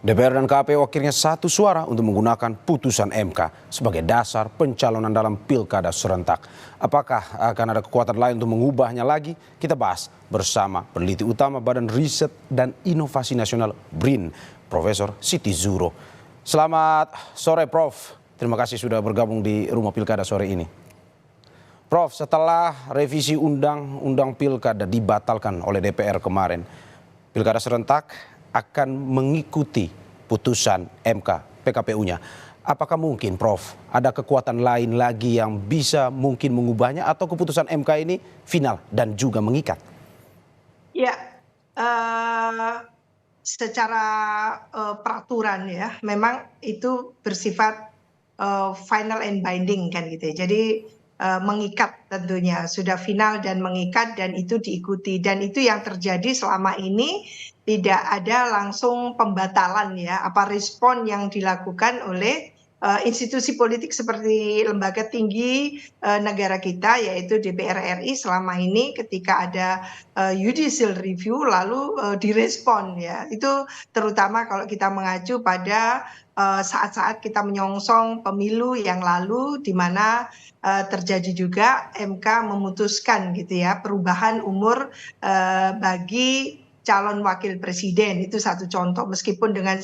DPR dan KPU akhirnya satu suara untuk menggunakan putusan MK sebagai dasar pencalonan dalam pilkada serentak. Apakah akan ada kekuatan lain untuk mengubahnya lagi? Kita bahas bersama peneliti utama Badan Riset dan Inovasi Nasional BRIN, Profesor Siti Zuhro. Selamat sore, Prof. Terima kasih sudah bergabung di Rumah Pilkada sore ini. Prof, setelah revisi undang-undang pilkada dibatalkan oleh DPR kemarin, pilkada serentak akan mengikuti putusan MK PKPU-nya. Apakah mungkin, Prof, ada kekuatan lain lagi yang bisa mungkin mengubahnya atau keputusan MK ini final dan juga mengikat? Ya, secara peraturan ya, memang itu bersifat final and binding kan gitu ya. Jadi mengikat tentunya, sudah final dan mengikat dan itu diikuti. Dan itu yang terjadi selama ini, tidak ada langsung pembatalan ya, apa respon yang dilakukan oleh institusi politik seperti lembaga tinggi negara kita yaitu DPR RI selama ini ketika ada judicial review lalu direspon ya. Itu terutama kalau kita mengacu pada saat-saat kita menyongsong pemilu yang lalu di mana terjadi juga MK memutuskan gitu ya perubahan umur bagi calon wakil presiden. Itu satu contoh, meskipun dengan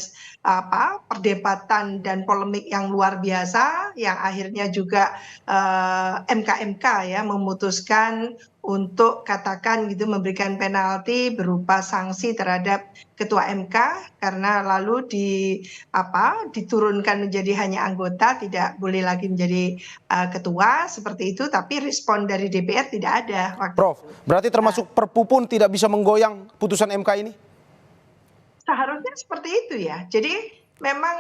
perdebatan dan polemik yang luar biasa yang akhirnya juga MK ya memutuskan untuk katakan gitu memberikan penalti berupa sanksi terhadap ketua MK karena lalu diturunkan menjadi hanya anggota, tidak boleh lagi menjadi ketua seperti itu, tapi respon dari DPR tidak ada. Prof, berarti termasuk Perpu pun tidak bisa menggoyang putusan MK ini? Seharusnya seperti itu ya. Jadi memang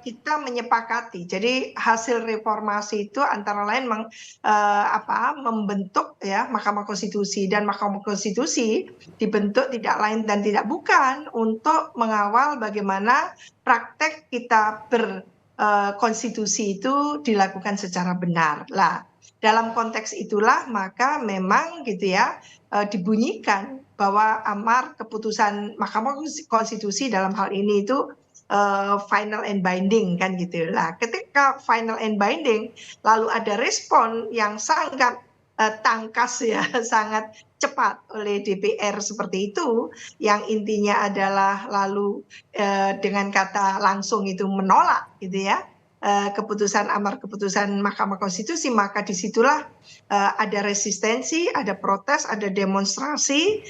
kita menyepakati. Jadi hasil reformasi itu antara lain membentuk ya Mahkamah Konstitusi, dan Mahkamah Konstitusi dibentuk tidak lain dan tidak bukan untuk mengawal bagaimana praktek kita berkonstitusi itu dilakukan secara benar. Lah, dalam konteks itulah maka memang gitu ya dibunyikan bahwa amar keputusan Mahkamah Konstitusi dalam hal ini itu final and binding kan gitu. Lah, ketika final and binding lalu ada respon yang sangat tangkas ya, sangat cepat oleh DPR seperti itu, yang intinya adalah lalu dengan kata langsung itu menolak gitu ya amar keputusan Mahkamah Konstitusi, maka disitulah ada resistensi, ada protes, ada demonstrasi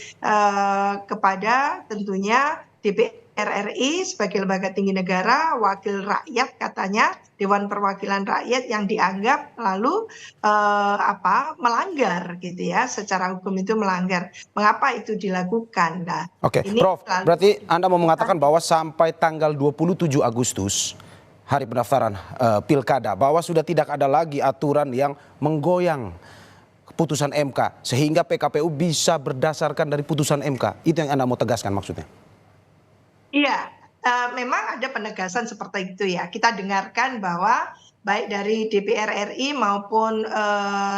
kepada tentunya DPR RI sebagai lembaga tinggi negara, wakil rakyat katanya, Dewan Perwakilan Rakyat yang dianggap lalu melanggar gitu ya, secara hukum itu melanggar. Mengapa itu dilakukan? Nah, Oke, Prof, berarti Anda mau mengatakan bahwa sampai tanggal 27 Agustus hari pendaftaran pilkada, bahwa sudah tidak ada lagi aturan yang menggoyang keputusan MK sehingga PKPU bisa berdasarkan dari putusan MK. Itu yang Anda mau tegaskan maksudnya? Iya, memang ada penegasan seperti itu ya. Kita dengarkan bahwa baik dari DPR RI maupun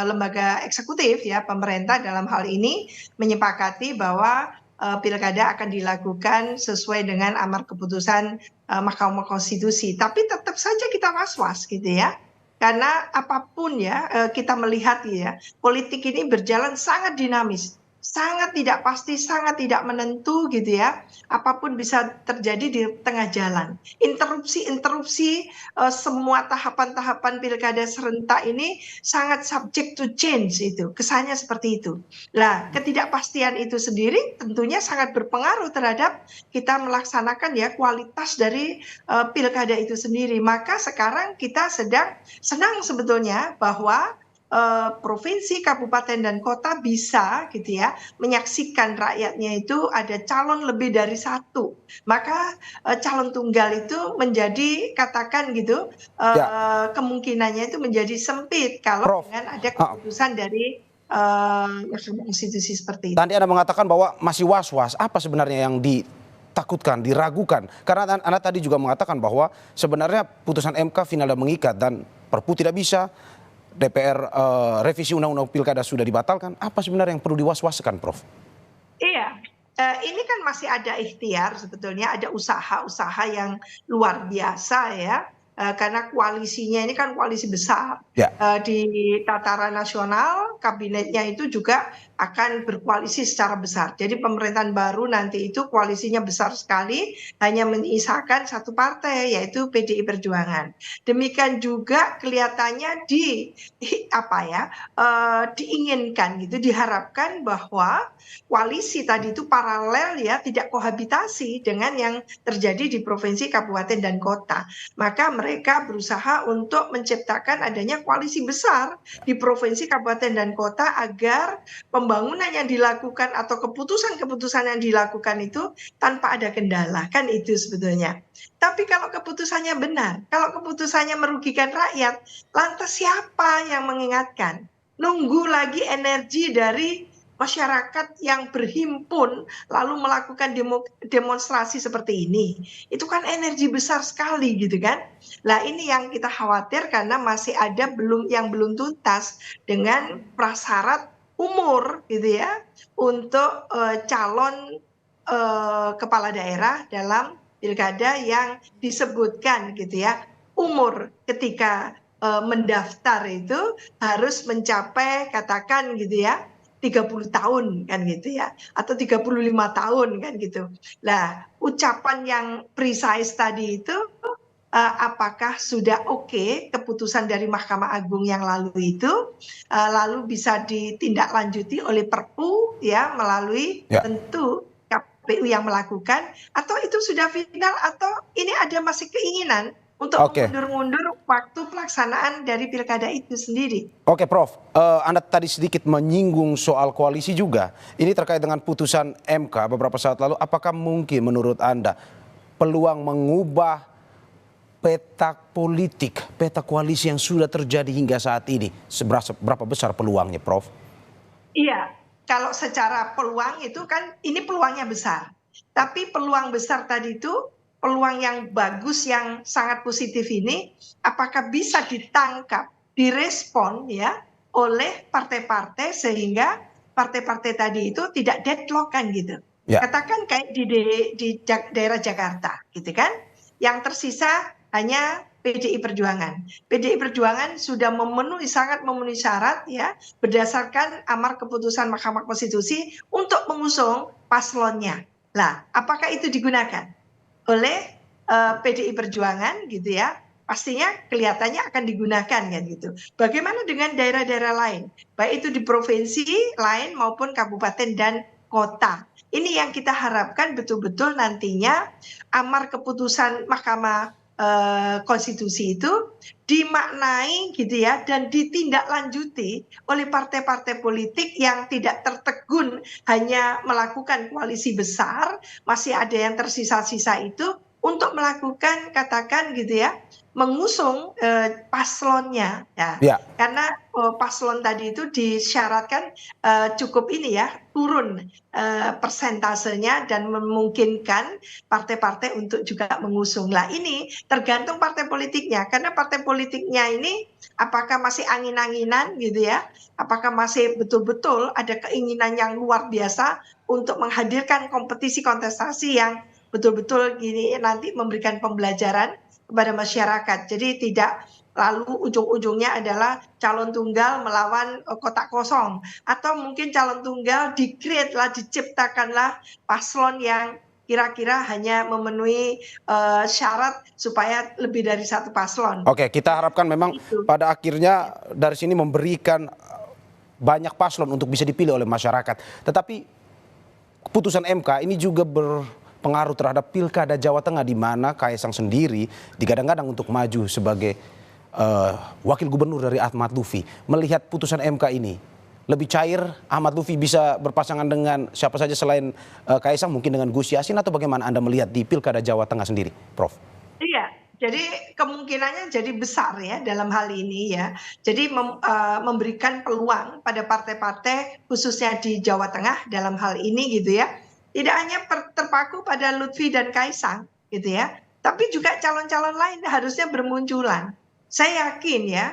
lembaga eksekutif ya, pemerintah dalam hal ini menyepakati bahwa pilkada akan dilakukan sesuai dengan amar keputusan Mahkamah Konstitusi. Tapi tetap saja kita was-was gitu ya. Karena apapun ya kita melihat ya, politik ini berjalan sangat dinamis, sangat tidak pasti, sangat tidak menentu gitu ya. Apapun bisa terjadi di tengah jalan. Interupsi semua tahapan-tahapan pilkada serentak ini sangat subject to change itu. Kesannya seperti itu. Nah, ketidakpastian itu sendiri tentunya sangat berpengaruh terhadap kita melaksanakan ya kualitas dari pilkada itu sendiri. Maka sekarang kita sedang senang sebetulnya bahwa provinsi, kabupaten, dan kota bisa gitu ya menyaksikan rakyatnya itu ada calon lebih dari satu. Maka calon tunggal itu menjadi katakan gitu kemungkinannya itu menjadi sempit kalau dengan ada keputusan dari Mahkamah Konstitusi seperti itu. Tadi Anda mengatakan bahwa masih was-was. Apa sebenarnya yang ditakutkan, diragukan? Karena Anda tadi juga mengatakan bahwa sebenarnya putusan MK final dan mengikat dan Perpu tidak bisa. DPR revisi undang-undang pilkada sudah dibatalkan. Apa sebenarnya yang perlu diwaswaskan, Prof? Iya, Ini kan masih ada ikhtiar sebetulnya, ada usaha-usaha yang luar biasa ya, karena koalisinya ini kan koalisi besar. Ya, Di tataran nasional, kabinetnya itu juga akan berkoalisi secara besar. Jadi pemerintahan baru nanti itu koalisinya besar sekali, hanya menyisakan satu partai, yaitu PDI Perjuangan. Demikian juga kelihatannya diinginkan gitu, diharapkan bahwa koalisi tadi itu paralel ya, tidak kohabitasi dengan yang terjadi di provinsi, kabupaten, dan kota. Maka mereka berusaha untuk menciptakan adanya koalisi besar di provinsi, kabupaten, dan kota agar pembangunan yang dilakukan atau keputusan-keputusan yang dilakukan itu tanpa ada kendala. Kan itu sebetulnya. Tapi kalau keputusannya benar, kalau keputusannya merugikan rakyat, lantas siapa yang mengingatkan? Nunggu lagi energi dari masyarakat yang berhimpun lalu melakukan demonstrasi seperti ini. Itu kan energi besar sekali gitu kan. Nah, ini yang kita khawatir karena masih ada yang belum tuntas dengan prasyarat umur gitu ya untuk calon kepala daerah dalam pilkada yang disebutkan gitu ya. Umur ketika mendaftar itu harus mencapai katakan gitu ya 30 tahun kan gitu ya, atau 35 tahun kan gitu. Nah, ucapan yang precise tadi itu apakah sudah oke keputusan dari Mahkamah Agung yang lalu itu lalu bisa ditindaklanjuti oleh Perpu ya melalui ya. tentu KPU yang melakukan, atau itu sudah final, atau ini ada masih keinginan untuk Oke. mengundur-undur waktu pelaksanaan dari pilkada itu sendiri. Oke, Prof. Anda tadi sedikit menyinggung soal koalisi juga. Ini terkait dengan putusan MK beberapa saat lalu. Apakah mungkin menurut Anda peluang mengubah peta politik, peta koalisi yang sudah terjadi hingga saat ini? Seberapa besar peluangnya, Prof? Iya, kalau secara peluang itu kan ini peluangnya besar. Tapi peluang besar tadi itu, peluang yang bagus, yang sangat positif ini, apakah bisa ditangkap, direspon ya oleh partai-partai sehingga partai-partai tadi itu tidak deadlock kan gitu. Ya, Katakan kayak di daerah Jakarta gitu kan, yang tersisa hanya PDI Perjuangan. PDI Perjuangan sudah sangat memenuhi syarat ya berdasarkan amar keputusan Mahkamah Konstitusi untuk mengusung paslonnya. Lah, apakah itu digunakan oleh PDI Perjuangan gitu ya? Pastinya kelihatannya akan digunakan kan gitu. Bagaimana dengan daerah-daerah lain? Baik itu di provinsi lain maupun kabupaten dan kota. Ini yang kita harapkan betul-betul nantinya amar keputusan Mahkamah Konstitusi itu dimaknai gitu ya dan ditindaklanjuti oleh partai-partai politik yang tidak tertegun hanya melakukan koalisi besar, masih ada yang tersisa-sisa itu untuk melakukan katakan gitu ya mengusung paslonnya ya. ya. Karena paslon tadi itu disyaratkan cukup ini ya turun persentasenya dan memungkinkan partai-partai untuk juga mengusung. Lah ini tergantung partai politiknya, karena partai politiknya ini apakah masih angin-anginan gitu ya, apakah masih betul-betul ada keinginan yang luar biasa untuk menghadirkan kompetisi kontestasi yang betul-betul gini nanti memberikan pembelajaran kepada masyarakat. Jadi tidak lalu ujung-ujungnya adalah calon tunggal melawan kotak kosong, atau mungkin calon tunggal diciptakanlah paslon yang kira-kira hanya memenuhi syarat supaya lebih dari satu paslon. Oke, kita harapkan memang pada akhirnya dari sini memberikan banyak paslon untuk bisa dipilih oleh masyarakat. Tetapi keputusan MK ini juga berpengaruh terhadap pilkada Jawa Tengah, di mana Kaisang sendiri digadang-gadang untuk maju sebagai wakil gubernur dari Ahmad Lutfi. Melihat putusan MK ini, lebih cair Ahmad Lutfi bisa berpasangan dengan siapa saja selain Kaisang, mungkin dengan Gus Yassin, atau bagaimana Anda melihat di pilkada Jawa Tengah sendiri, Prof? Iya, jadi kemungkinannya jadi besar ya dalam hal ini ya. Jadi memberikan peluang pada partai-partai khususnya di Jawa Tengah dalam hal ini gitu ya. Tidak hanya terpaku pada Lutfi dan Kaisang gitu ya, tapi juga calon-calon lain harusnya bermunculan. Saya yakin ya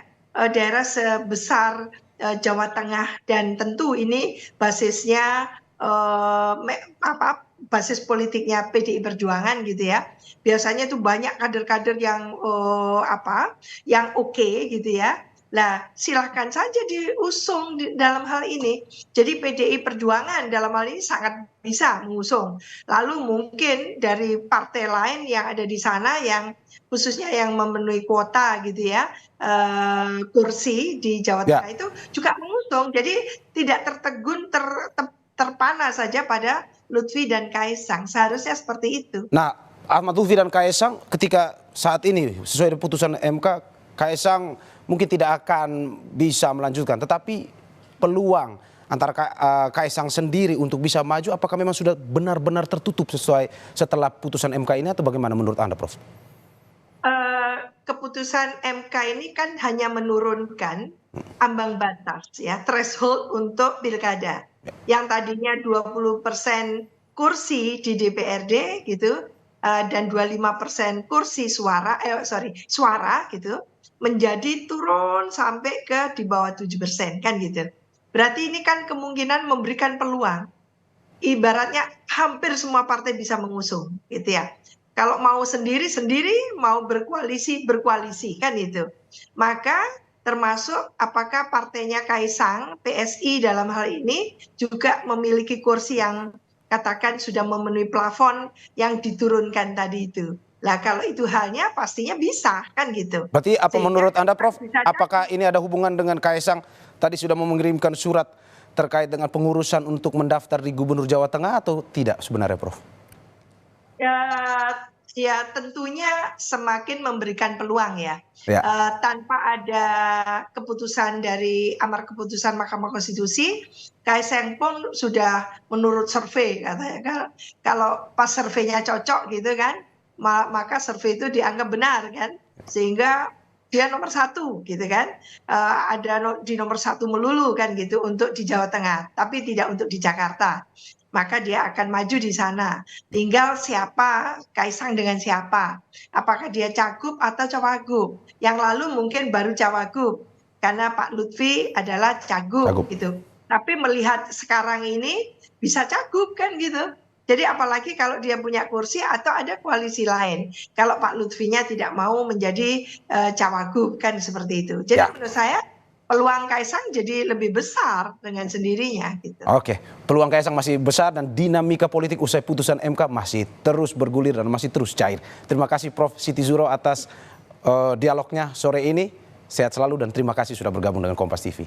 daerah sebesar Jawa Tengah, dan tentu ini basisnya basis politiknya PDI Perjuangan gitu ya. Biasanya itu banyak kader-kader yang yang oke gitu ya. Nah, silahkan saja diusung dalam hal ini. Jadi PDI Perjuangan dalam hal ini sangat bisa mengusung. Lalu mungkin dari partai lain yang ada di sana yang khususnya yang memenuhi kuota gitu ya, kursi di Jawa Tengah itu juga mengusung. Jadi tidak terpana saja pada Lutfi dan Kaisang. Seharusnya seperti itu. Nah, Ahmad Lutfi dan Kaisang ketika saat ini sesuai dengan putusan MK, Kaisang mungkin tidak akan bisa melanjutkan, tetapi peluang antara Kaisang sendiri untuk bisa maju apakah memang sudah benar-benar tertutup setelah putusan MK ini atau bagaimana menurut Anda, Prof? Keputusan MK ini kan hanya menurunkan ambang batas ya, threshold untuk pilkada. Yang tadinya 20% kursi di DPRD gitu dan 25% kursi suara gitu menjadi turun sampai ke di bawah 7% kan gitu. Berarti ini kan kemungkinan memberikan peluang. Ibaratnya hampir semua partai bisa mengusung gitu ya. Kalau mau sendiri-sendiri, mau berkoalisi kan itu. Maka termasuk apakah partainya Kaisang, PSI dalam hal ini juga memiliki kursi yang katakan sudah memenuhi plafon yang diturunkan tadi itu. Lah kalau itu halnya pastinya bisa kan gitu. Berarti apa menurut Anda, Prof? Apakah ini ada hubungan dengan Kaisang tadi sudah mengirimkan surat terkait dengan pengurusan untuk mendaftar di Gubernur Jawa Tengah atau tidak sebenarnya, Prof? Ya tentunya semakin memberikan peluang ya. Tanpa ada keputusan dari amar keputusan Mahkamah Konstitusi, Kaisang pun sudah menurut survei katanya kalau pas surveinya cocok gitu kan, maka survei itu dianggap benar kan, sehingga dia nomor 1 gitu kan, ada di nomor 1 melulu kan gitu untuk di Jawa Tengah, tapi tidak untuk di Jakarta. Maka dia akan maju di sana. Tinggal siapa, Kaisang dengan siapa. Apakah dia cagup atau cawagup. Yang lalu mungkin baru cawagup. Karena Pak Lutfi adalah cagup gitu. Tapi melihat sekarang ini bisa cagup kan gitu. Jadi apalagi kalau dia punya kursi atau ada koalisi lain. Kalau Pak Lutfinya tidak mau menjadi cawagup kan seperti itu. Jadi menurut saya peluang Kaisang jadi lebih besar dengan sendirinya gitu. Oke, peluang Kaisang masih besar dan dinamika politik usai putusan MK masih terus bergulir dan masih terus cair. Terima kasih Prof. Siti Zuhro atas dialognya sore ini. Sehat selalu dan terima kasih sudah bergabung dengan Kompas TV.